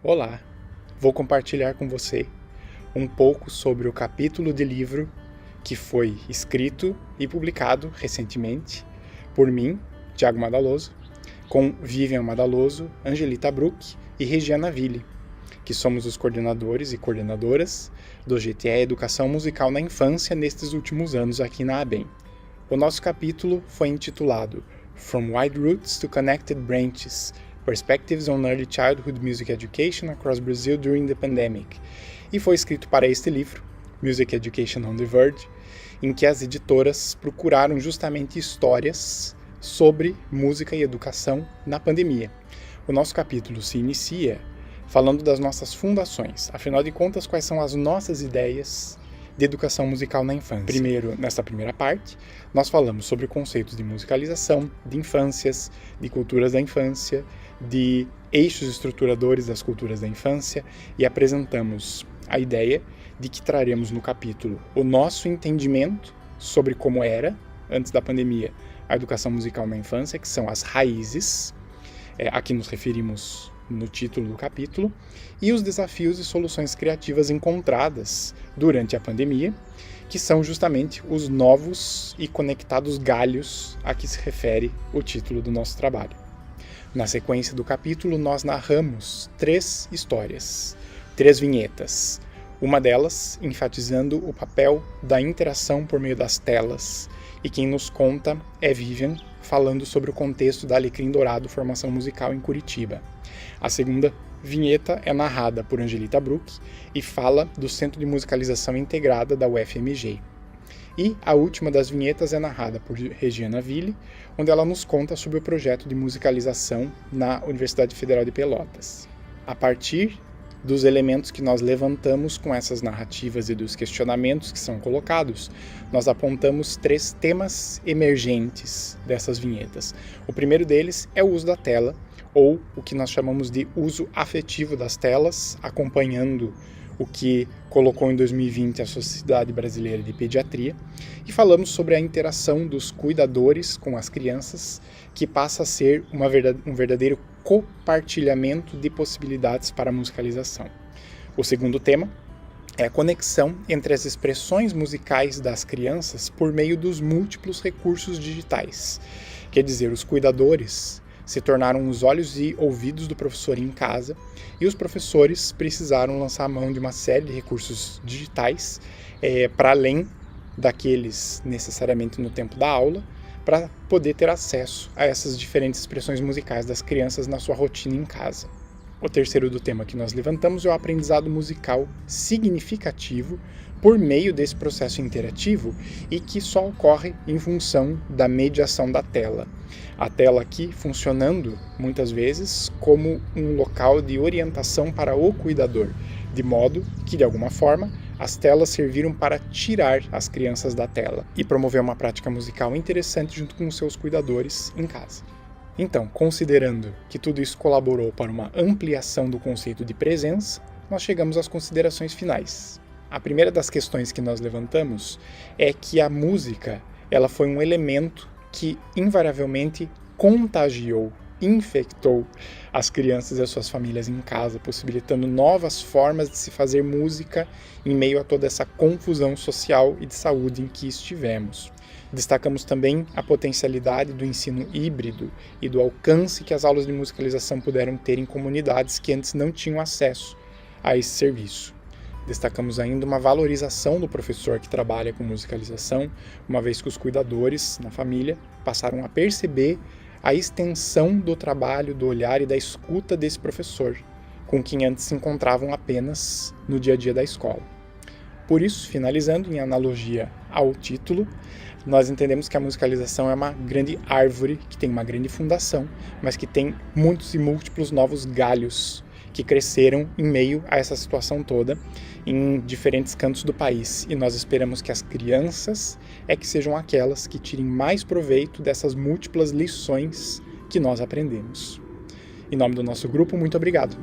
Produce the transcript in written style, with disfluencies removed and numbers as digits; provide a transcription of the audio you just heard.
Olá, vou compartilhar com você um pouco sobre o capítulo de livro que foi escrito e publicado recentemente por mim, Thiago Madaloso, com Vivian Madaloso, Angelita Bruck e Regiana Ville, que somos os coordenadores e coordenadoras do GTE Educação Musical na Infância nestes últimos anos aqui na ABEM. O nosso capítulo foi intitulado From Wide Roots to Connected Branches, Perspectives on Early Childhood Music Education Across Brazil During the Pandemic, e foi escrito para este livro, Music Education on the Verge, em que as editoras procuraram justamente histórias sobre música e educação na pandemia. O nosso capítulo se inicia falando das nossas fundações, afinal de contas, quais são as nossas ideias de educação musical na infância. Primeiro, nessa primeira parte, nós falamos sobre conceitos de musicalização, de infâncias, de culturas da infância, de eixos estruturadores das culturas da infância e apresentamos a ideia de que traremos no capítulo o nosso entendimento sobre como era, antes da pandemia, a educação musical na infância, que são as raízes, a que nos referimos no título do capítulo, e os desafios e soluções criativas encontradas durante a pandemia, que são justamente os novos e conectados galhos a que se refere o título do nosso trabalho. Na sequência do capítulo, nós narramos 3 histórias, 3 vinhetas, uma delas enfatizando o papel da interação por meio das telas, e quem nos conta é Vivian, falando sobre o contexto da Alecrim Dourado Formação Musical em Curitiba. A segunda vinheta é narrada por Angelita Bruck e fala do Centro de Musicalização Integrada da UFMG. E a última das vinhetas é narrada por Regiana Ville, onde ela nos conta sobre o projeto de musicalização na Universidade Federal de Pelotas. A partir dos elementos que nós levantamos com essas narrativas e dos questionamentos que são colocados, nós apontamos 3 temas emergentes dessas vinhetas. O primeiro deles é o uso da tela, ou o que nós chamamos de uso afetivo das telas, acompanhando o que colocou em 2020 a Sociedade Brasileira de Pediatria, e falamos sobre a interação dos cuidadores com as crianças, que passa a ser um verdadeiro compartilhamento de possibilidades para a musicalização. O segundo tema é a conexão entre as expressões musicais das crianças por meio dos múltiplos recursos digitais. Quer dizer, os cuidadores se tornaram os olhos e ouvidos do professor em casa, e os professores precisaram lançar a mão de uma série de recursos digitais para além daqueles necessariamente no tempo da aula, para poder ter acesso a essas diferentes expressões musicais das crianças na sua rotina em casa. O terceiro do tema que nós levantamos é o aprendizado musical significativo por meio desse processo interativo e que só ocorre em função da mediação da tela. A tela aqui funcionando, muitas vezes, como um local de orientação para o cuidador, de modo que, de alguma forma, as telas serviram para tirar as crianças da tela e promover uma prática musical interessante junto com os seus cuidadores em casa. Então, considerando que tudo isso colaborou para uma ampliação do conceito de presença, nós chegamos às considerações finais. A primeira das questões que nós levantamos é que a música ela foi um elemento que invariavelmente contagiou, infectou as crianças e as suas famílias em casa, possibilitando novas formas de se fazer música em meio a toda essa confusão social e de saúde em que estivemos. Destacamos também a potencialidade do ensino híbrido e do alcance que as aulas de musicalização puderam ter em comunidades que antes não tinham acesso a esse serviço. Destacamos ainda uma valorização do professor que trabalha com musicalização, uma vez que os cuidadores na família passaram a perceber a extensão do trabalho, do olhar e da escuta desse professor, com quem antes se encontravam apenas no dia a dia da escola. Por isso, finalizando em analogia ao título, nós entendemos que a musicalização é uma grande árvore, que tem uma grande fundação, mas que tem muitos e múltiplos novos galhos que cresceram em meio a essa situação toda em diferentes cantos do país. E nós esperamos que as crianças que sejam aquelas que tirem mais proveito dessas múltiplas lições que nós aprendemos. Em nome do nosso grupo, muito obrigado.